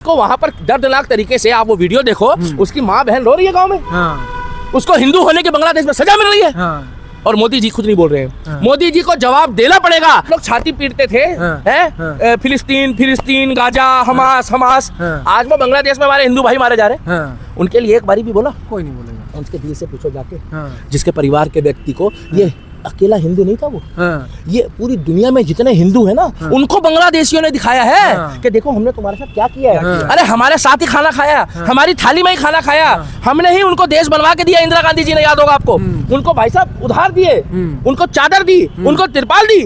को वहाँ पर दर्दनाक तरीके से आप वो वीडियो देखो, उसकी माँ बहन रो रही है गांव में। उसको हिंदू होने के बांग्लादेश में सजा मिल रही है। और मोदी जी खुद नहीं बोल रहे हैं। मोदी जी को जवाब देना पड़ेगा। लोग छाती पीटते थे, हैं? फिलिस्तीन, गाजा, हमास। आज वो बांग्लादेश में हमारे हिंदू भाई मारे जा रहे हैं। उनके लिए एक बारी भी बोला? कोई नहीं बोलेगा। उसके दिल से पूछो जाके, जिसके परिवार के व्यक्ति को ये अकेला हिंदू नहीं था वो, ये पूरी दुनिया में जितने हिंदू है ना, उनको बांग्लादेशियों ने दिखाया है कि देखो हमने तुम्हारे साथ क्या किया है। अरे हमारे साथ ही खाना खाया, हमारी थाली में ही खाना खाया, हमने ही उनको देश बनवा के दिया। इंदिरा गांधी जी ने, याद होगा आपको, उनको भाई साहब उधार दिए, उनको चादर दी, उनको तिरपाल दी,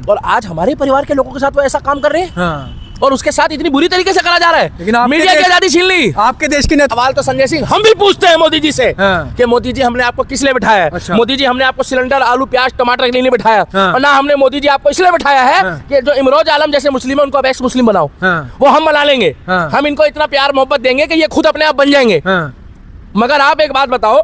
और आज हमारे परिवार के लोगों के साथ वो ऐसा काम कर रहे हैं और उसके साथ इतनी बुरी तरीके से करा जा रहा है। लेकिन मीडिया की आजादी छीन ली। आपके देश के सवाल तो संजय सिंह हम भी पूछते हैं मोदी जी से कि मोदी जी हमने आपको किस लिए बिठाया है? अच्छा। मोदी जी हमने आपको सिलेंडर, आलू, प्याज, टमाटर के लिए बिठाया, और ना हमने मोदी जी आपको इसलिए बिठाया है कि जो इमरोज आलम जैसे मुस्लिम है उनको एक्स मुस्लिम बनाओ। वो हम बना लेंगे, हम इनको इतना प्यार मोहब्बत देंगे कि ये खुद अपने आप बन जाएंगे। मगर आप एक बात बताओ,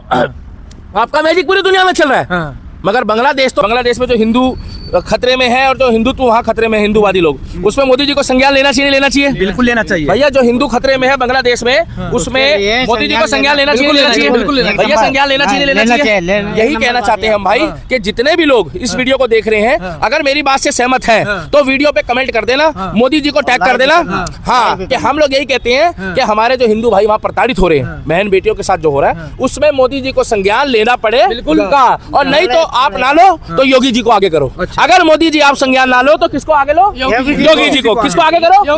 आपका मैजिक पूरी दुनिया में चल रहा है, मगर बांग्लादेश में जो हिंदू खतरे में है और जो हिंदुत्व वहाँ खतरे में, हिंदुवादी लोग, उसमें मोदी जी को संज्ञान लेना चाहिए, लेना चाहिए? बिल्कुल लेना चाहिए भैया। जो हिंदू खतरे में है बांग्लादेश में, उसमें मोदी जी को संज्ञान लेना चाहिए, लेना चाहिए, बिल्कुल भैया, संज्ञान लेना चाहिए, लेना चाहिए। यही कहना चाहते हैं हम भाई कि जितने भी लोग इस वीडियो को देख रहे हैं, अगर मेरी बात से सहमत है तो वीडियो पे कमेंट कर देना, मोदी जी को टैग कर देना। हाँ, कि हम लोग यही कहते हैं कि हमारे जो हिंदू भाई वहाँ प्रताड़ित हो रहे हैं, बहन बेटियों के साथ जो हो रहा है, उसमें मोदी जी को संज्ञान लेना पड़े उनका, और नहीं तो आप ना लो तो योगी जी को आगे करो। अगर मोदी जी आप संज्ञान ना लो तो किसको आगे लो? योगी जी को। किसको आगे करो?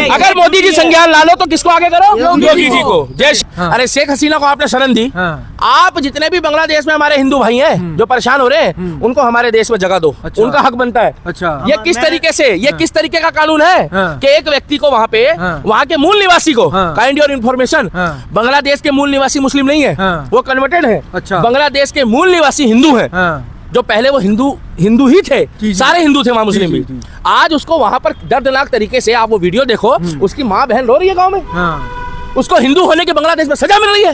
अगर मोदी जी संज्ञान ना लो तो किसको आगे करो? योगी जी को। अरे शेख हसीना को आपने शरण दी, आप जितने भी बांग्लादेश में हमारे हिंदू भाई हैं जो परेशान हो रहे हैं, उनको हमारे देश में जगह दो। अच्छा। उनका हक बनता है। अच्छा। ये किस तरीके से, ये किस तरीके का कानून है कि एक व्यक्ति को वहाँ पे, वहाँ के मूल निवासी को, काइंड योर इन्फॉर्मेशन, बांग्लादेश के मूल निवासी मुस्लिम नहीं है, वो कन्वर्टेड है। बांग्लादेश के मूल निवासी हिंदू है, जो पहले वो हिंदू ही थे, सारे हिंदू थे वहाँ, मुस्लिम भी। आज उसको वहाँ पर दर्दनाक तरीके से आप वो वीडियो देखो, उसकी माँ बहन रो रही है गांव में। उसको हिंदू होने के बांग्लादेश में सजा मिल रही है,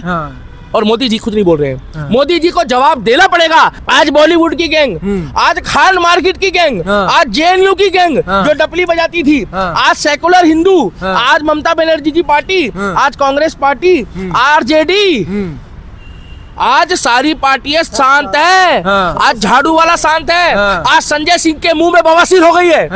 और मोदी जी खुद नहीं बोल रहे हैं। मोदी जी को जवाब देना पड़ेगा। आज बॉलीवुड की गैंग, आज खान मार्केट की गैंग, आज जेएनयू की गैंग जो डपली बजाती थी, आज सेकुलर हिंदू, आज ममता बनर्जी की पार्टी, आज कांग्रेस पार्टी, आरजेडी, आज सारी पार्टियां शांत है। आज झाड़ू वाला शांत है। आज संजय सिंह के मुंह में बवासीर हो गई है।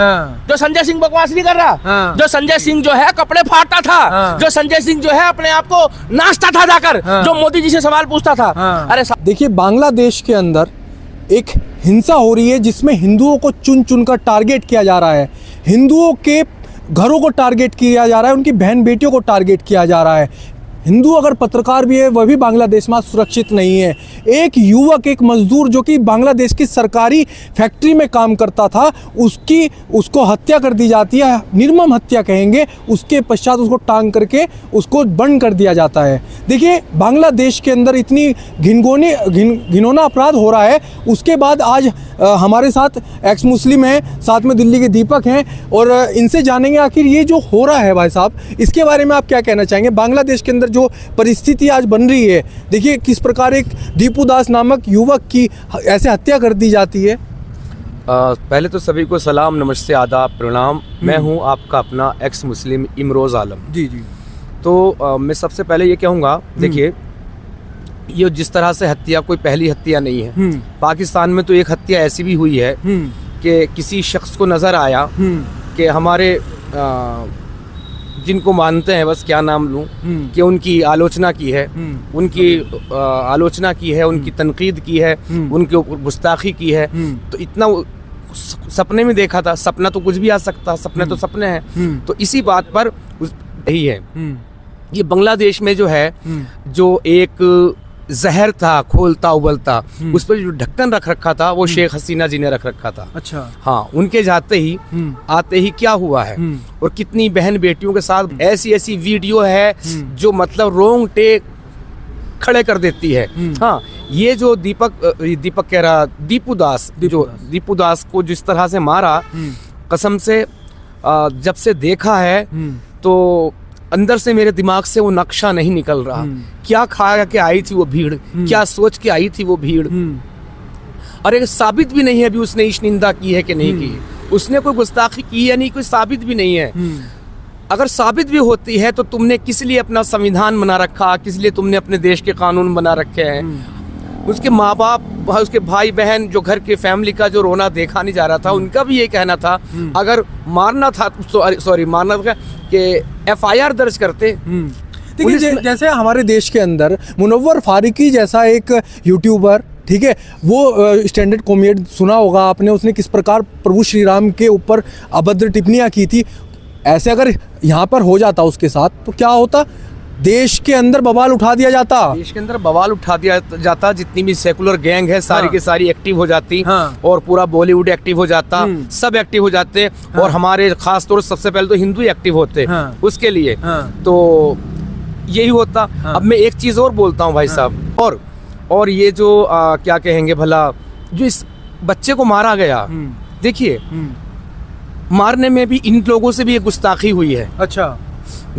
जो संजय सिंह बकवास नहीं कर रहा, जो संजय सिंह जो है कपड़े फाड़ता था, जो संजय सिंह जो है अपने आप को नाचता था जाकर, जो मोदी जी से सवाल पूछता था। अरे देखिए, बांग्लादेश के अंदर एक हिंसा हो रही है जिसमें हिंदुओं को चुन चुनकर टारगेट किया जा रहा है, हिंदुओं के घरों को टारगेट किया जा रहा है, उनकी बहन बेटियों को टारगेट किया जा रहा है। हिंदू अगर पत्रकार भी है वह भी बांग्लादेश में सुरक्षित नहीं है। एक युवक, एक मजदूर जो कि बांग्लादेश की सरकारी फैक्ट्री में काम करता था, उसको हत्या कर दी जाती है, निर्मम हत्या कहेंगे। उसके पश्चात उसको टांग करके उसको बंद कर दिया जाता है। देखिए, बांग्लादेश के अंदर इतनी घिनौना अपराध हो रहा है, उसके बाद आज हमारे साथ एक्स मुस्लिम हैं, साथ में दिल्ली के दीपक हैं, और इनसे जानेंगे आखिर ये जो हो रहा है भाई साहब, इसके बारे में आप क्या कहना चाहेंगे? बांग्लादेश के अंदर जो परिस्थिति आज बन रही है, देखिए किस प्रकार एक दीपू दास नामक युवक की ऐसे हत्या कर दी जाती है। पहले तो सभी को सलाम, नमस्ते, आदाब, प्रणाम। मैं हूं आपका अपना एक्स मुस्लिम इमरोज आलम जी। तो मैं सबसे पहले ये कहूँगा, देखिए ये जिस तरह से हत्या कोई पहली हत्या नहीं है। पाकिस्तान में तो एक हत्या ऐसी भी हुई है कि किसी शख्स को नज़र आया कि हमारे जिनको मानते हैं, बस क्या नाम लूं, कि उनकी आलोचना की है, उनकी तनकीद की है, उनके ऊपर गुस्ताखी की है, तो इतना सपने में देखा था। सपना तो कुछ भी आ सकता, सपने तो सपने हैं। तो इसी बात पर यही है, ये बांग्लादेश में जो है, जो एक जहर था खोलता उबलता, उस पर जो ढक्कन रख रखा था वो शेख हसीना जी ने रख रखा था। अच्छा। हाँ, उनके आते ही क्या हुआ है, और कितनी बहन बेटियों के साथ ऐसी वीडियो है जो मतलब रोंगटे खड़े कर देती है। हाँ, ये जो दीपक कह रहा, दीपू दास को जिस तरह से मारा, कसम से जब से देखा है तो अंदर से मेरे दिमाग से वो नक्शा नहीं निकल रहा। क्या खा के आई थी वो भीड़, क्या सोच के आई थी वो भीड़। अरे साबित भी नहीं है अभी उसने इस निंदा की है कि नहीं की, उसने कोई गुस्ताखी की है नहीं, कोई साबित भी नहीं है। अगर साबित भी होती है तो तुमने किस लिए अपना संविधान बना रखा, किस लिए तुमने अपने देश के कानून बना रखे हैं। उसके माँ बाप, उसके भाई बहन, जो घर के फैमिली का जो रोना देखा नहीं जा रहा था, उनका भी ये कहना था अगर मारना था, सॉरी मारना था कि FIR दर्ज करते। देखिए जैसे हमारे देश के अंदर मुनव्वर फारूकी जैसा एक यूट्यूबर, ठीक है, वो स्टैंडर्ड कॉमेडी सुना होगा आपने, उसने किस प्रकार प्रभु श्री राम के ऊपर अभद्र टिप्पणियां की थी। ऐसे अगर यहाँ पर हो जाता उसके साथ तो क्या होता, देश के अंदर बवाल उठा दिया जाता, देश के अंदर बवाल उठा दिया जाता, जितनी भी सेकुलर गैंग है सारी की सारी एक्टिव हो जाती, और पूरा बॉलीवुड एक्टिव हो जाता, सब एक्टिव हो जाते, और हमारे खास तौर से सबसे पहले तो हिंदू एक्टिव होते उसके लिए। तो यही होता। अब मैं एक चीज और बोलता हूँ भाई साहब, और ये जो क्या कहेंगे भला, जो इस बच्चे को मारा गया, देखिए मारने में भी इन लोगों से भी एक गुस्ताखी हुई है। अच्छा,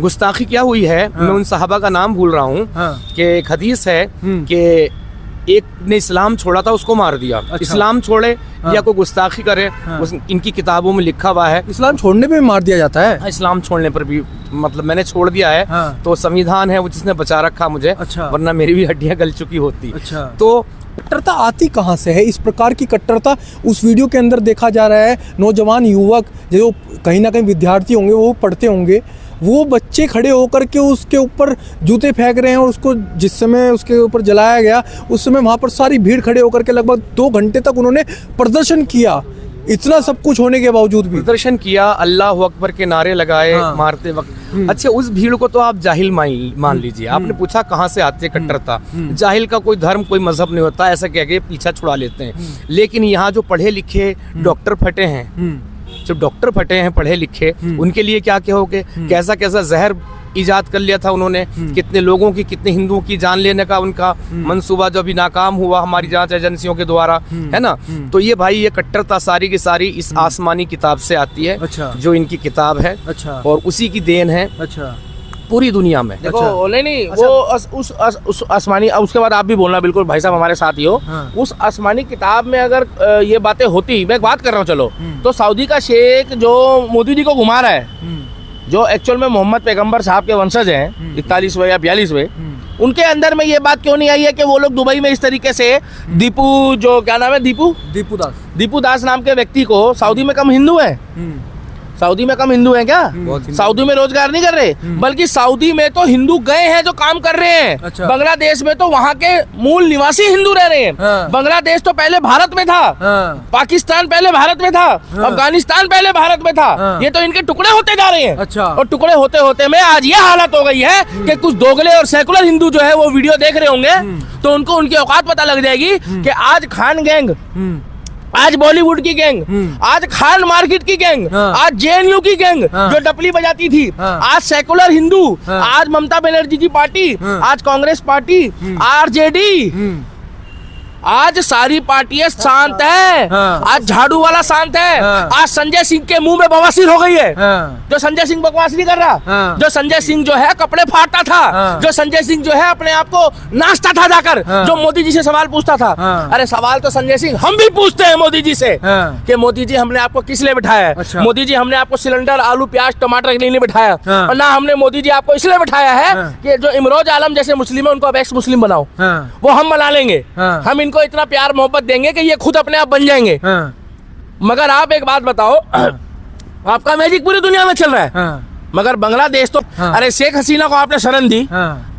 गुस्ताखी क्या हुई है, मैं उन सहाबा का नाम भूल रहा हूँ, कि एक हदीस है कि एक ने इस्लाम छोड़ा था, उसको मार दिया। अच्छा। इस्लाम छोड़े या कोई गुस्ताखी करे, इनकी किताबों में लिखा हुआ है। इस्लाम छोड़ने पे भी मार दिया जाता है? इस्लाम छोड़ने पर भी, मतलब मैंने छोड़ दिया है। तो संविधान है वो जिसने बचा रखा मुझे। अच्छा। वरना मेरी भी हड्डियां गल चुकी होती। अच्छा। तो कट्टरता आती कहाँ से है? इस प्रकार की कट्टरता उस वीडियो के अंदर देखा जा रहा है। नौजवान युवक जो कहीं ना कहीं विद्यार्थी होंगे, वो पढ़ते होंगे, वो बच्चे खड़े होकर के उसके ऊपर जूते फेंक रहे हैं, और उसको जिस समय उसके ऊपर जलाया गया उस समय वहाँ पर सारी भीड़ खड़े होकर के लगभग 2 घंटे तक उन्होंने प्रदर्शन किया। इतना सब कुछ होने के बावजूद भी प्रदर्शन किया, अल्लाह अकबर के नारे लगाए मारते वक्त। अच्छा, उस भीड़ को तो आप जाहिल मान लीजिए। आपने पूछा कहाँ से आते कट्टरता, जाहिल का कोई धर्म कोई मजहब नहीं होता, ऐसा कह के पीछा छुड़ा लेते हैं। लेकिन यहाँ जो पढ़े लिखे डॉक्टर फटे हैं, जो डॉक्टर फटे हैं पढ़े लिखे, उनके लिए क्या कहोगे? कैसा कैसा जहर इजाद कर लिया था उन्होंने, कितने लोगों की, कितने हिंदुओं की जान लेने का उनका मंसूबा जो अभी नाकाम हुआ हमारी जांच एजेंसियों के द्वारा, है ना। तो ये भाई, ये कट्टरता सारी की सारी इस आसमानी किताब से आती है। अच्छा। जो इनकी किताब है। अच्छा। और उसी की देन है। अच्छा। पूरी दुनिया में। देखो, नहीं अच्छा। वो उस आसमानी, उसके बाद आप भी बोलना बिल्कुल भाई साहब हमारे साथ ही हो। उस आसमानी किताब में अगर ये बातें होती, मैं एक बात कर रहा हूँ, चलो, तो सऊदी का शेख जो मोदी जी को घुमा रहा है, जो एक्चुअल में मोहम्मद पैगंबर साहब के वंशज हैं, 41वें या 42वें, उनके अंदर में ये बात क्यों नहीं आई है कि वो लोग दुबई में इस तरीके से दीपू, जो क्या नाम है, दीपू दास नाम के व्यक्ति को, सऊदी में कम हिंदू है, सऊदी में कम हिंदू हैं क्या? सऊदी में रोजगार नहीं कर रहे, बल्कि सऊदी में तो हिंदू गए हैं जो काम कर रहे हैं। अच्छा। बांग्लादेश में तो वहाँ के मूल निवासी हिंदू रह रहे हैं। हाँ। बांग्लादेश तो पहले भारत में था। हाँ। पाकिस्तान पहले भारत में था। हाँ। अफगानिस्तान पहले भारत में था। हाँ। ये तो इनके टुकड़े होते जा रहे हैं। अच्छा। और टुकड़े होते होते में आज ये हालत हो गई है कि कुछ दोगले और सेकुलर हिंदू जो है वो वीडियो देख रहे होंगे तो उनको उनकी औकात पता लग जाएगी कि आज खान गैंग, आज बॉलीवुड की गैंग, आज खान मार्केट की गैंग, आज JNU की गैंग जो डपली बजाती थी, आज सेकुलर हिंदू, आज ममता बनर्जी की पार्टी, आज कांग्रेस पार्टी, RJD, आज सारी पार्टियां शांत है। आज झाड़ू वाला शांत है। आज संजय सिंह के मुंह में बवासीर हो गई है। जो संजय सिंह बकवास नहीं कर रहा, जो संजय सिंह जो है कपड़े फाड़ता था, जो संजय सिंह जो है अपने आप को नाचता था जाकर, जो मोदी जी से सवाल पूछता था। अरे सवाल तो संजय सिंह हम भी पूछते हैं मोदी जी से कि मोदी जी हमने आपको किस लिए बिठाया है? अच्छा। मोदी जी हमने आपको सिलेंडर, आलू, प्याज, टमाटर के लिए नहीं बिठाया, और ना हमने मोदी जी आपको इसलिए बिठाया है कि जो इमरोज आलम जैसे मुस्लिम है उनको अब एक्स मुस्लिम बनाओ, वो हम मना लेंगे, हम इनको इतना प्यार मोहब्बत देंगे कि ये खुद अपने आप बन जाएंगे। मगर आप एक बात बताओ, आपका मैजिक पूरी दुनिया में चल रहा है, मगर बांग्लादेश तो, अरे शेख हसीना को आपने शरण दी,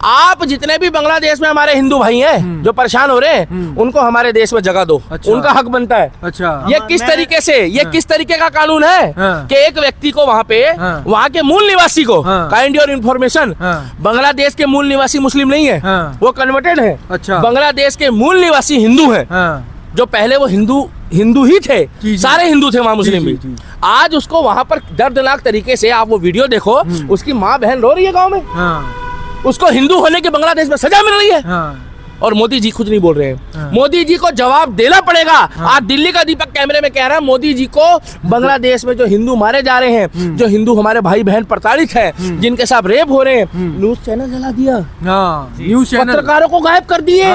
आप जितने भी बांग्लादेश में हमारे हिंदू भाई हैं जो परेशान हो रहे हैं, उनको हमारे देश में जगह दो। अच्छा। उनका हक बनता है। अच्छा। ये किस तरीके से, ये किस तरीके का कानून है कि एक व्यक्ति को वहाँ पे, वहाँ के मूल निवासी को, काइंड योर इन्फॉर्मेशन, बांग्लादेश के मूल निवासी मुस्लिम नहीं है, वो कन्वर्टेड है। अच्छा। बांग्लादेश के मूल निवासी हिंदू है, जो पहले वो हिंदू ही थे, सारे हिंदू थे वहाँ, मुस्लिम भी। आज उसको वहाँ पर दर्दनाक तरीके से, आप वो वीडियो देखो, उसकी माँ बहन रो रही है गाँव में, उसको हिंदू होने के बांग्लादेश में सजा मिल रही है, और मोदी जी खुद नहीं बोल रहे हैं। मोदी जी को जवाब देना पड़ेगा। आज दिल्ली का दीपक कैमरे में कह रहा है, मोदी जी को बांग्लादेश में जो हिंदू मारे जा रहे हैं, जो हिंदू हमारे भाई बहन प्रताड़ित है, जिनके साथ रेप हो रहे हैं, न्यूज चैनल जला दिया, न्यूज चैनल, पत्रकारों को गायब कर दिए,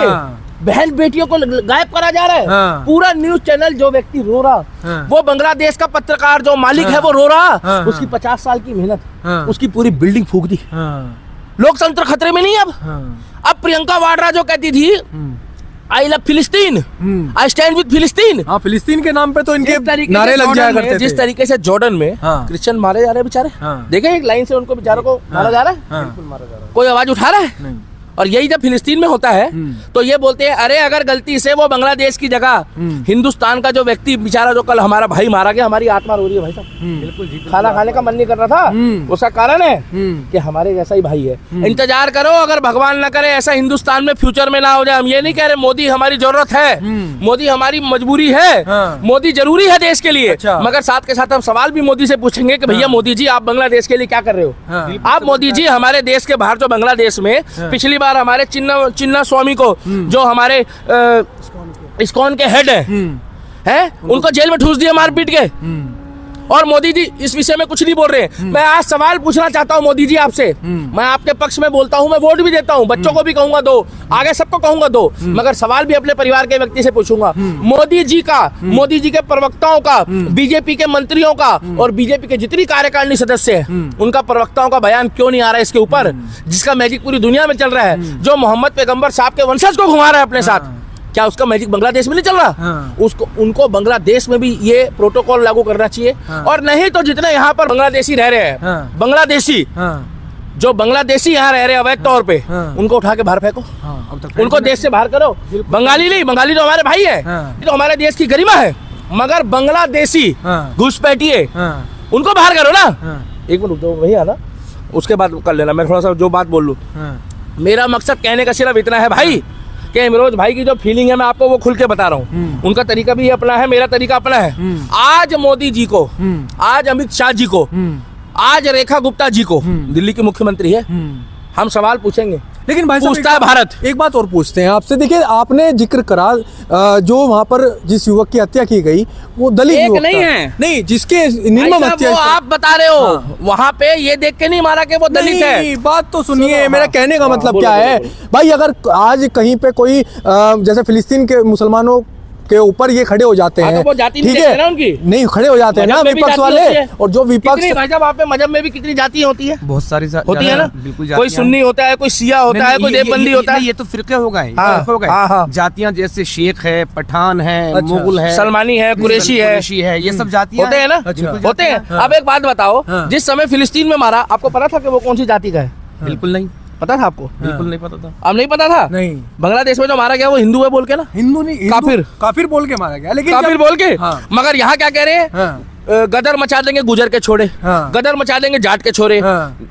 बहन बेटियों को गायब करा जा रहा है। हाँ। पूरा न्यूज चैनल जो व्यक्ति रो रहा, हाँ। वो बांग्लादेश का पत्रकार जो मालिक है वो रो रहा, उसकी 50 साल की मेहनत, उसकी पूरी बिल्डिंग फूक दी। लोकतंत्र खतरे में नहीं है अब प्रियंका वाड्रा जो कहती थी आई लव फिलिस्तीन, आई स्टैंड विद फिलिस्तीन, हाँ, फिलिस्तीन के नाम पे तो इनके तरीके नारे लग जाया करते थे। जिस तरीके से जॉर्डन में हाँ। क्रिश्चियन मारे जा रहे हैं बेचारे, देखे एक लाइन से उनको बेचारों को मारा जा रहा है, बिल्कुल मारा जा रहा है, कोई आवाज उठा रहा है? और यही जब फिलिस्तीन में होता है तो ये बोलते हैं अरे अगर गलती से वो बांग्लादेश की जगह हिंदुस्तान का जो व्यक्ति बेचारा जो कल हमारा भाई मारा गया, हमारी आत्मा रो रही है भाई साहब, बिल्कुल खाना खाने का मन नहीं कर रहा था, उसका कारण है कि हमारे जैसा ही भाई है। इंतजार करो, अगर भगवान न करे ऐसा हिंदुस्तान में फ्यूचर में ना हो जाए। हम ये नहीं कह रहे मोदी हमारी जरूरत है, मोदी हमारी मजबूरी है, मोदी जरूरी है देश के लिए, मगर साथ के साथ हम सवाल भी मोदी से पूछेंगे कि भैया मोदी जी आप बांग्लादेश के लिए क्या कर रहे हो? आप मोदी जी हमारे देश के बाहर जो बांग्लादेश में पिछली बार हमारे चिन्ना स्वामी को जो हमारे इस्कॉन के हेड हैं उनको जेल में ठूस दिया मार पीट के, और मोदी जी इस विषय में कुछ नहीं बोल रहे हैं। मैं आज सवाल पूछना चाहता हूं मोदी जी आपसे, मैं आपके पक्ष में बोलता हूं, मैं वोट भी देता हूं, बच्चों को भी कहूंगा दो, आगे सबको कहूंगा दो, मगर सवाल भी अपने परिवार के व्यक्ति से पूछूंगा। मोदी जी के प्रवक्ताओं का, बीजेपी के मंत्रियों का और बीजेपी के जितनी कार्यकारिणी सदस्य है उनका प्रवक्ताओं का बयान क्यों नहीं आ रहा है इसके ऊपर, जिसका मैजिक पूरी दुनिया में चल रहा है, जो मोहम्मद पैगंबर साहब के वंशज को घुमा रहा है अपने साथ, क्या उसका मैजिक बांग्लादेश में नहीं चल रहा? उसको उनको बांग्लादेश में भी ये प्रोटोकॉल लागू करना चाहिए। और नहीं तो जितने यहाँ पर बांग्लादेशी रह रहे हैं, बांग्लादेशी जो बांग्लादेशी यहाँ रह रहे हैं अवैध तौर पे, उनको उठा के बाहर फेंको, उनको देश से बाहर करो। बंगाली नहीं, बंगाली तो हमारे भाई है, ये तो हमारे देश की गरिमा है, मगर बांग्लादेशी घुसपैठिए उनको बाहर करो ना। एक मिनट रुको, वही आना, उसके बाद कर लेना, मैं थोड़ा सा जो बात बोल लूँ। मेरा मकसद कहने का सिर्फ इतना है भाई कि इमरोज भाई की जो फीलिंग है मैं आपको वो खुल के बता रहा हूँ, उनका तरीका भी अपना है, मेरा तरीका अपना है। आज मोदी जी को, आज अमित शाह जी को, आज रेखा गुप्ता जी को, दिल्ली की मुख्यमंत्री है, हम सवाल पूछेंगे, लेकिन भाई पूछता है भारत। एक बात और पूछते हैं आपसे, देखिए आपने जिक्र करा जो वहाँ पर जिस युवक की हत्या की गई वो दलित एक युवक नहीं था। है, नहीं, जिसके निर्मम हत्या, वो आप बता रहे हो, वहाँ पे ये देख के नहीं मारा कि वो दलित है। बात तो सुनिए, मेरा कहने का मतलब क्या है भाई, अगर आज कहीं पे कोई जैसे फिलिस्तीन के मुसलमानों के ऊपर ये खड़े हो जाते हैं, तो जाति ठीक है ना, उनकी नहीं खड़े हो जाते हैं ना विपक्ष वाले, और जो विपक्ष भाई साहब आप मजहब में भी कितनी जाति होती है, बहुत सारी होती है ना, बिल्कुल, कोई सुन्नी होता है, कोई शिया होता है, कोई देवबंदी होता है, ये तो फिरके हो गए, जातियां जैसे शेख है, पठान है, मुगल है, सलमानी है, कुरैशी है, ये सब जातियां होते हैं ना, होते हैं। अब एक बात बताओ, जिस समय फिलिस्तीन में मारा आपको पता था कि वो कौन सी जाति का है? बिल्कुल नहीं पता था आपको? बिल्कुल नहीं पता था। अब नहीं पता था? नहीं। बांग्लादेश में जो मारा गया वो हिंदू है बोल के ना, हिंदू नहीं, काफिर बोल के मारा गया, लेकिन काफिर बोल के, मगर यहाँ क्या कह रहे हैं? गदर मचा देंगे गुजर के छोड़े, गदर मचा देंगे जाट के छोरे,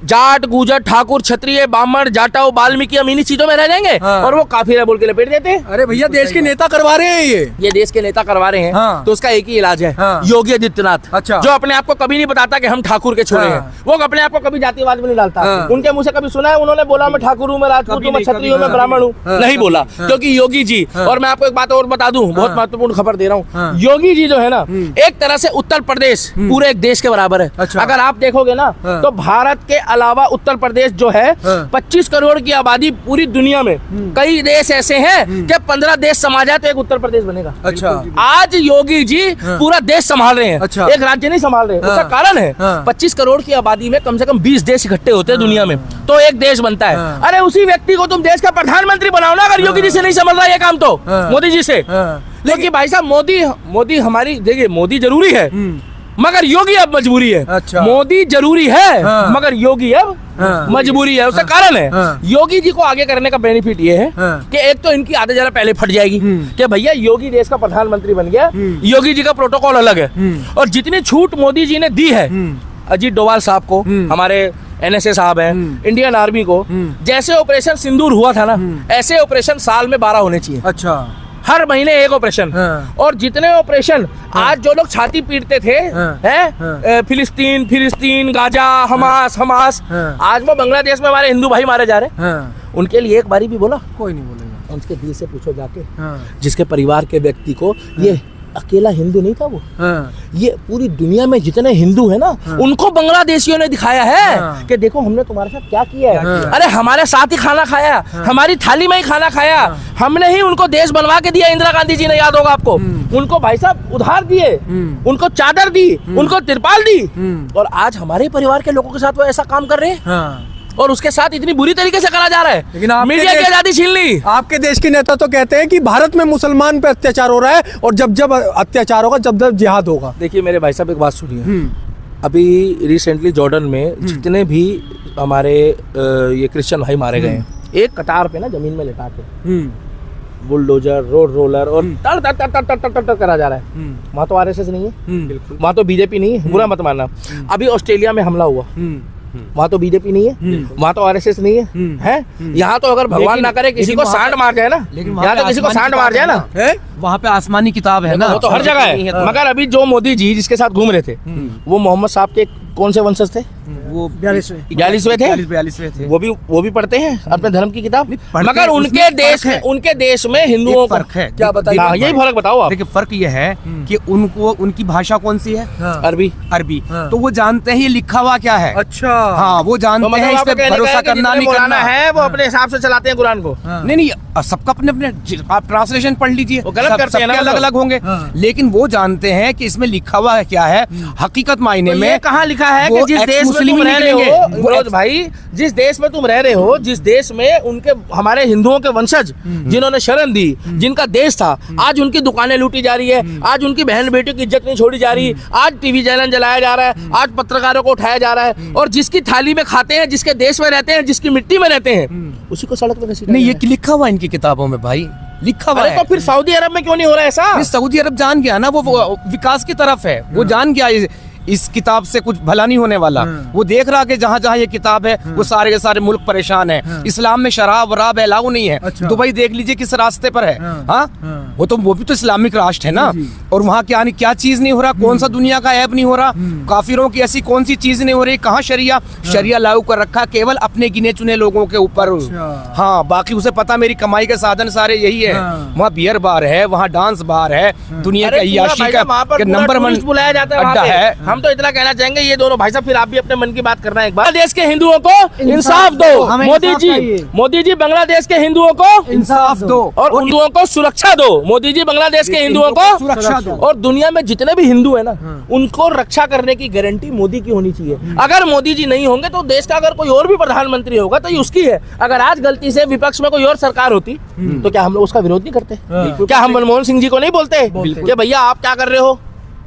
जाट गुजर ठाकुर क्षत्रिय ब्राह्मण जाटाओ वाल्मीकि हम इन्हीं चीजों में रह जाएंगे, और वो काफिर है बोल के लपेट देते हैं। अरे भैया देश के नेता करवा रहे हैं, ये देश के नेता करवा रहे हैं, तो उसका एक ही इलाज है, योगी आदित्यनाथ, जो अपने आप को कभी नहीं बताता कि हम ठाकुर के छोरे हैं, वो अपने आप को कभी जातिवाद में नहीं डालता। उनके मुंह से कभी सुना है उन्होंने बोला मैं ठाकुर हूँ, मैं राजपूत हूँ, मैं क्षत्रिय हूँ, मैं ब्राह्मण हूँ? नहीं बोला, क्योंकि योगी जी, और मैं आपको एक बात और बता दूं, बहुत महत्वपूर्ण खबर दे रहा हूँ, योगी जी जो है ना, एक तरह से उत्तर प्रदेश पूरे देश के बराबर है। अगर आप देखोगे ना तो भारत के अलावा उत्तर प्रदेश जो है 25 करोड़ की आबादी पूरी दुनिया में, कई देश ऐसे हैं कि 15 देश समा जाए तो एक उत्तर प्रदेश बनेगा। अच्छा, आज योगी जी पूरा देश संभाल रहे हैं, एक राज्य नहीं संभाल रहे। उसका कारण है 25 करोड़ की आबादी में कम से कम 20 देश इकट्ठे होते हैं दुनिया में, तो एक देश बनता है। अरे उसी व्यक्ति को तुम देश का प्रधानमंत्री बनाओ ना, अगर योगी जी से नहीं संभल रहा ये काम तो मोदी जी से। लेकिन भाई साहब मोदी हमारी, देखिए मोदी जरूरी है मगर योगी अब मजबूरी है। अच्छा। मोदी जरूरी है मगर योगी अब मजबूरी है। उसका कारण है योगी जी को आगे करने का बेनिफिट ये है कि एक तो इनकी आदत जरा पहले फट जाएगी कि भैया योगी देश का प्रधानमंत्री बन गया, योगी जी का प्रोटोकॉल अलग है। और जितनी छूट मोदी जी ने दी है अजीत डोभाल साहब को, हमारे NSA साहब हैं, इंडियन आर्मी को, जैसे ऑपरेशन सिंदूर हुआ था ना, ऐसे ऑपरेशन साल में 12 होने चाहिए। अच्छा, हर महीने एक ऑपरेशन। और जितने ऑपरेशन आज जो लोग छाती पीटते थे हैं, फिलिस्तीन गाजा हमास, आज वो बांग्लादेश में हमारे हिंदू भाई मारे जा रहे हैं, उनके लिए एक बारी भी बोला? कोई नहीं बोलेगा। उनके दिल से पूछो जाके, जिसके परिवार के व्यक्ति को ये अकेला हिंदू नहीं था वो, हाँ, ये पूरी दुनिया में जितने हिंदू है ना उनको बांग्लादेशियों ने दिखाया है कि देखो हमने तुम्हारे साथ क्या किया है। अरे हमारे साथ ही खाना खाया, हमारी थाली में ही खाना खाया, हमने ही उनको देश बनवा के दिया। इंदिरा गांधी जी ने, याद होगा आपको, उनको भाई साहब उधार दिए, उनको चादर दी, उनको तिरपाल दी, और आज हमारे परिवार के लोगों के साथ वो ऐसा काम कर रहे हैं, हाँ। और उसके साथ इतनी बुरी तरीके से करा जा रहा है। लेकिन आपके मीडिया की देश- आजादी छीन ली। आपके देश के नेता तो कहते हैं कि भारत में मुसलमान पे अत्याचार हो रहा है, और जब जब अत्याचार होगा जब जब जिहाद होगा। देखिए मेरे भाई साहब, एक बात सुनिए, अभी रिसेंटली जॉर्डन में जितने भी हमारे ये क्रिश्चियन भाई मारे गए हैं, एक कतार पे ना जमीन में लिटा के बुलडोजर, रोड रोलर और टर टर टर टर टर टर टर करा जा रहा है। वहाँ तो आरएसएस नहीं है, वहाँ तो बीजेपी नहीं है, बुरा मत मानना। अभी ऑस्ट्रेलिया में हमला हुआ, वहाँ तो बीजेपी नहीं है, वहाँ तो आरएसएस नहीं है, हैं? यहाँ तो अगर भगवान ना करे किसी को सांड मार जाए ना, यहाँ तो किसी को सांड मार जाए ना, वहाँ पे आसमानी किताब है ना, वो तो हर जगह है। मगर अभी जो मोदी जी जिसके साथ घूम रहे थे, वो मोहम्मद साहब के कौन से वंशज थे? वो 42वें थे, 42वें थे। वो भी पढ़ते हैं अपने धर्म की किताब, पढ़ते मगर हैं, उनके उसमें देश फर्क में, है। उनके देश में हिंदुओं एक फर्क है, क्या बताइए? हाँ, यही फर्क बताओ आप। देखिए फर्क ये है कि उनको, उनकी भाषा कौन सी है? अरबी। अरबी। हाँ। तो वो जानते हैं ये लिखा हुआ क्या है। अच्छा, हाँ, वो तो जानते मतलब हैं, इस आपको पे कहने का भरोसा है कि करना जितने नहीं मौलाना करना है वो अपने हिसाब से चलाते हैं कुरान को। नहीं नहीं, सबका अपने अपने, आप ट्रांसलेशन पढ़ लीजिए, वो गलत करते हैं ना, अलग अलग होंगे, लेकिन वो जानते हैं कि इसमें लिखा हुआ है क्या है हकीकत मायने तो में। ये कहाँ लिखा है वो कि जिस देश में ex-मुस्लिम तुम रह रहे निकलेंगे, हो, वो मनोज भाई, जिस देश में तुम रह रहे हो, जिस देश में उनके हमारे हिंदुओं के वंशज जिन्होंने शरण दी, जिनका देश था, आज उनकी दुकानें लूटी जा रही है, आज उनकी बहन बेटियों की इज्जत नहीं छोड़ी जा रही, आज टीवी चैनल जलाया जा रहा है, आज पत्रकारों को उठाया जा रहा है, और जिसकी थाली में खाते हैं, जिसके देश में रहते हैं, जिसकी मिट्टी में रहते हैं, उसी को सड़क पे घसीटा नहीं, जा ये रहा है। लिखा हुआ है इनकी किताबों में भाई, लिखा हुआ अरे है। तो फिर सऊदी अरब में क्यों नहीं हो रहा है ऐसा? ये सऊदी अरब जान गया ना, वो विकास की तरफ है, वो जान गया इस किताब से कुछ भला नहीं होने वाला। वो देख रहा कि जहाँ जहाँ ये किताब है वो सारे के सारे मुल्क परेशान है। इस्लाम में शराब वराब अलाउ नहीं है। अच्छा। दुबई देख लीजिए किस रास्ते पर है। हाँ, वो भी तो इस्लामिक राष्ट्र है ना, और वहाँ क्या चीज नहीं हो रहा, कौन सा दुनिया का ऐप नहीं हो रहा, काफिरों की ऐसी कौन सी चीज नहीं हो रही, कहाँ शरिया लागू कर रखा केवल अपने गिने चुने लोगों के ऊपर। हाँ, बाकी उसे पता मेरी कमाई के साधन सारे यही है। वहाँ बियर बार है, वहाँ डांस बार है, दुनिया का अय्याशी का नंबर वन बुलाया जाता है अड्डा वहाँ पे। है। हम तो इतना कहना चाहेंगे, ये दोनों भाई साहब, फिर आप भी अपने मन की बात करना एक बार। देश के हिंदुओं को इंसाफ दो, हमें मोदी इंसाफ जी, चाहिए। मोदी जी बांग्लादेश के हिंदुओं को इंसाफ दो, और हिंदुओं को सुरक्षा दो। मोदी जी बांग्लादेश के हिंदुओं को सुरक्षा दो। और दुनिया में जितने भी हिंदू है ना, उनको रक्षा करने की गारंटी मोदी की होनी चाहिए। अगर मोदी जी नहीं होंगे तो देश का अगर कोई और भी प्रधानमंत्री होगा तो ये उसकी है। अगर आज गलती से विपक्ष में कोई और सरकार होती तो क्या हम लोग उसका विरोध नहीं करते? क्या हम मनमोहन सिंह जी को नहीं बोलते कि भैया आप क्या कर रहे हो?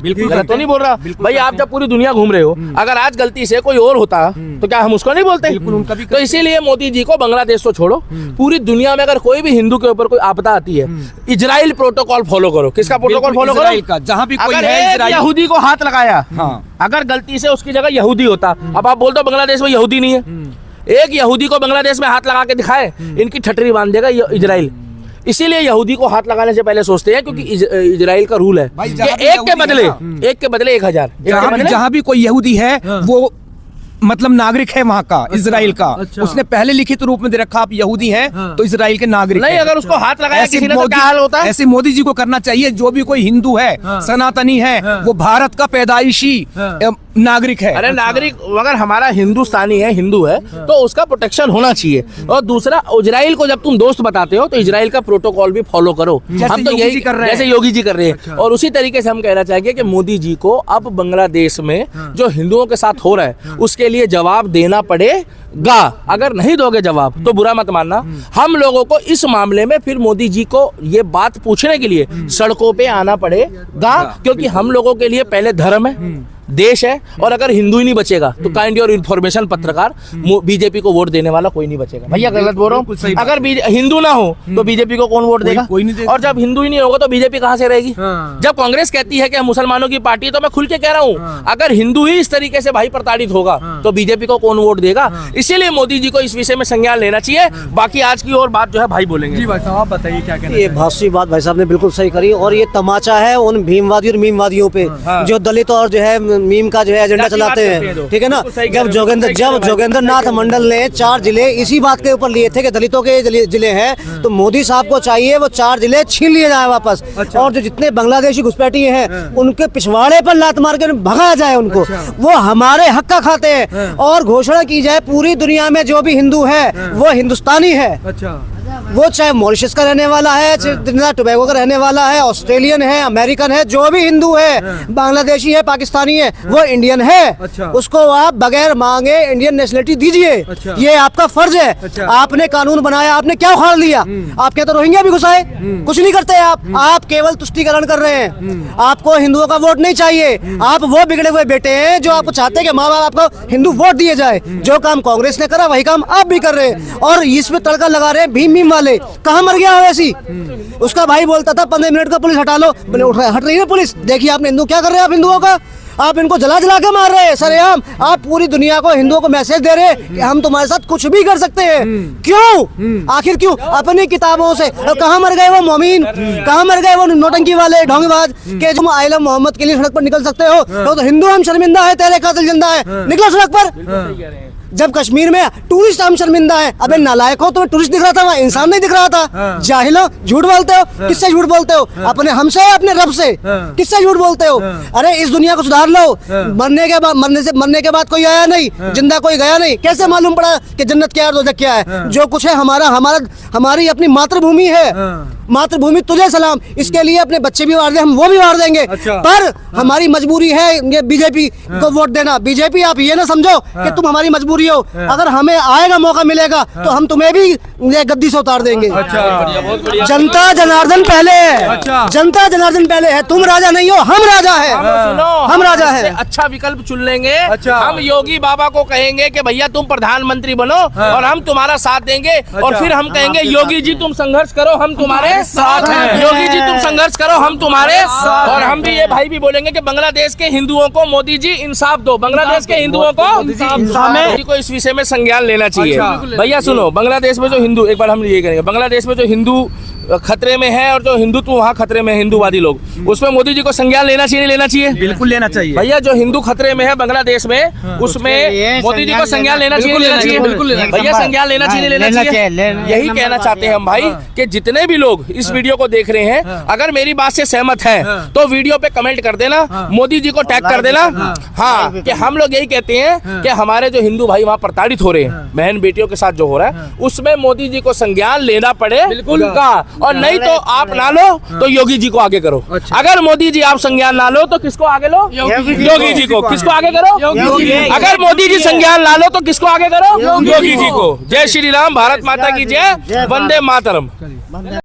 बिल्कुल गलत तो नहीं बोल रहा भाई, आप जब पूरी दुनिया घूम रहे हो, अगर आज गलती से कोई और होता तो क्या हम उसको नहीं बोलते? बिल्कुल, उनका भी तो इसीलिए मोदी जी को बांग्लादेश को छोड़ो, पूरी दुनिया में अगर कोई भी हिंदू के ऊपर कोई आपदा आती है, इजराइल प्रोटोकॉल फॉलो करो। किसका प्रोटोकॉल फॉलो करो? इजराइल का, जहाँ भी कोई अगर है एक इजराइल। यहूदी को हाथ लगाया, हाँ। अगर गलती से उसकी जगह यहूदी होता, अब आप बोलते हो बांग्लादेश में यहूदी नहीं है, एक यहूदी को बांग्लादेश में हाथ लगा के दिखाए, इनकी ठटरी बांध देगा इजराइल। इसीलिए यहूदी को हाथ लगाने से पहले सोचते हैं, क्योंकि इजराइल का रूल है भाई, कि जहाँ भी एक के यहूदी बदले है ना, एक के बदले 1000। जहाँ भी कोई यहूदी है वो मतलब नागरिक है वहाँ का, इजराइल का। अच्छा। उसने पहले लिखित रूप में दे रखा आप यहूदी हैं तो इजराइल के नागरिक नहीं, हैं। अगर उसको हाथ लगाया ऐसे किसी ने तो क्या हाल होता है? ऐसे मोदी जी को करना चाहिए। जो भी कोई हिंदू है, सनातनी है, वो भारत का पैदाइशी नागरिक है। अरे नागरिक अगर हमारा हिंदुस्तानी है, हिंदू है, तो उसका प्रोटेक्शन होना चाहिए। और दूसरा, इजराइल को जब तुम दोस्त बताते हो तो इजराइल का प्रोटोकॉल भी फॉलो करो। जैसे हम तो योगी यही जी कर रहे हैं। जैसे योगी जी कर रहे हैं। और उसी तरीके से हम कहना चाहेंगे कि मोदी जी को अब बांग्लादेश में जो हिंदुओं के साथ हो रहा है उसके लिए जवाब देना पड़ेगा। अगर नहीं दोगे जवाब तो बुरा मत मानना, हम लोगों को इस मामले में फिर मोदी जी को ये बात पूछने के लिए सड़कों पे आना पड़ेगा, क्योंकि हम लोगों के लिए पहले धर्म है, देश है, और अगर हिंदू ही नहीं बचेगा तो काइंड और इन्फॉर्मेशन पत्रकार, बीजेपी को वोट देने वाला कोई नहीं बचेगा। भैया गलत बोल रहा हूँ? अगर हिंदू ना हो तो बीजेपी को कौन वोट देगा? कोई नहीं देगा। और जब हिंदू ही नहीं होगा तो बीजेपी कहाँ से रहेगी? जब कांग्रेस कहती है कि हम मुसलमानों की पार्टी है, तो मैं खुल के कह रहा हूँ, अगर हिंदू ही इस तरीके से भाई प्रताड़ित होगा तो बीजेपी को कौन वोट देगा? इसीलिए मोदी जी को इस विषय में संज्ञान लेना चाहिए। बाकी आज की और बात जो है भाई बोलेंगे। जी भाई साहब, आप बताइए क्या कहना ये भाषी बात भाई साहब ने बिल्कुल सही करी, और ये तमाचा है उन भीमवादी और मीमवादियों पे जो दलित और जो है मीम का जो है एजेंडा चलाते हैं, ठीक है ना। जब जोगेंद्र नाथ मंडल ने 4 जिले इसी बात के ऊपर लिए थे कि दलितों के जिले हैं, तो मोदी साहब को चाहिए वो 4 जिले छीन लिए जाए वापस। और जो जितने बांग्लादेशी घुसपैठिए हैं उनके पिछवाड़े पर लात मार के भगाया जाए उनको। वो हमारे हक का खाते हैं। और घोषणा की जाए पूरी दुनिया में जो भी हिंदू है वो हिंदुस्तानी है। वो चाहे मॉरिशस का रहने वाला है, चाहे टोबैगो का रहने वाला है, ऑस्ट्रेलियन है, अमेरिकन है, जो भी हिंदू है, बांग्लादेशी है, पाकिस्तानी है, वो इंडियन है। उसको आप बगैर मांगे इंडियन नेशनलिटी दीजिए। ये आपका फर्ज है। आपने कानून बनाया, आपने क्या उखाड़ लिया? आपके तो रोहिंग्या भी घुसाए, कुछ नहीं करते आप केवल तुष्टीकरण कर रहे हैं। आपको हिंदुओं का वोट नहीं चाहिए। आप वो बिगड़े हुए बेटे हैं जो आपको चाहते हैं कि माँ बाप आपको हिंदू वोट दिए जाए। जो काम कांग्रेस ने करा वही काम आप भी कर रहे हैं, और इसमें तड़का लगा रहे हैं भीम वाले। कहाँ मर गया वैसी? उसका भाई बोलता था 15 मिनट का पुलिस हटा लो, हट रही है पुलिस। देखिए आपने हिंदू क्या कर रहे हैं, आप हिंदुओं का आप इनको जला जला के मार रहे हैं सरेआम। आप पूरी दुनिया को हिंदुओं को मैसेज दे रहे हैं कि हम तुम्हारे साथ कुछ भी कर सकते हैं। क्यों? आखिर क्यों? अपनी किताबों से। कहाँ मर गए वो मोमीन? कहाँ मर गए वो नौटंकी वाले ढोंगीबाज के तुम आइला मोहम्मद के लिए सड़क पर निकल सकते हो? तो हिंदू हम शर्मिंदा है, तेरे कातिल जिंदा है, निकलो सड़क पर। जब कश्मीर में टूरिस्ट हम शर्मिंदा है। अबे नालायक हो, तुम्हें टूरिस्ट दिख रहा था, वहाँ इंसान नहीं दिख रहा था। जाहिलो, झूठ बोलते हो। किससे झूठ बोलते हो? अपने हमसे, अपने रब से। किससे झूठ बोलते हो? अरे इस दुनिया को सुधार लो। मरने के बाद कोई आया नहीं, जिंदा कोई गया नहीं। कैसे मालूम पड़ा कि जन्नत क्या है, दोज़ख क्या है? जो कुछ है हमारी अपनी मातृभूमि है। मातृभूमि तुझे सलाम। इसके लिए अपने बच्चे भी वार दे, हम वो भी वार देंगे। पर हमारी मजबूरी है ये बीजेपी को वोट देना। बीजेपी आप ये ना समझो कि तुम हमारी मजबूरी हो। अगर हमें आएगा मौका मिलेगा तो हम तुम्हें भी गद्दी से उतार देंगे। जनता जनार्दन पहले है। जनता जनार्दन पहले है। तुम राजा नहीं हो, हम राजा है। हम राजा है। अच्छा विकल्प चुन लेंगे। हम योगी बाबा को कहेंगे कि भैया तुम प्रधानमंत्री बनो और हम तुम्हारा साथ देंगे। और फिर हम कहेंगे योगी जी तुम संघर्ष करो, हम तुम्हारे साथ हैं। योगी जी तुम संघर्ष करो, हम तुम्हारे साथ। और हम भी ये भाई भी बोलेंगे कि बांग्लादेश के हिंदुओं को मोदी जी इंसाफ दो। बांग्लादेश के हिंदुओं को इस विषय में संज्ञान लेना चाहिए। भैया सुनो, बांग्लादेश में जो हिंदू, एक बार हम ये करेंगे, बांग्लादेश में जो हिंदू खतरे में है और जो हिंदुत्व वहाँ खतरे में, हिंदूवादी लोग, उसमें मोदी जी को संज्ञान लेना चाहिए, लेना चाहिए? बिल्कुल लेना चाहिए। भैया जो हिंदू खतरे में है बांग्लादेश में, उसमें मोदी जी को संज्ञान लेना चाहिए, लेना चाहिए? बिल्कुल भैया संज्ञान लेना चाहिए, लेना चाहिए। यही कहना चाहते हैं हम भाई कि जितने भी लोग इस वीडियो को देख रहे हैं, अगर मेरी बात से सहमत है तो वीडियो पे कमेंट कर देना, मोदी जी को टैग कर देना। हाँ, कि हम लोग यही कहते हैं कि हमारे जो हिंदू भाई वहाँ प्रताड़ित हो रहे हैं, बहन बेटियों के साथ जो हो रहा है, उसमें मोदी जी को संज्ञान लेना पड़े का। और नहीं तो आप ना लो तो योगी जी को आगे करो। अगर मोदी जी आप संज्ञान ना लो तो किसको आगे लो? योगी जी को। किसको आगे करो? अगर मोदी जी संज्ञान ना लो तो किसको आगे करो? योगी जी को। जय श्री राम, भारत माता की जय, वंदे मातरम।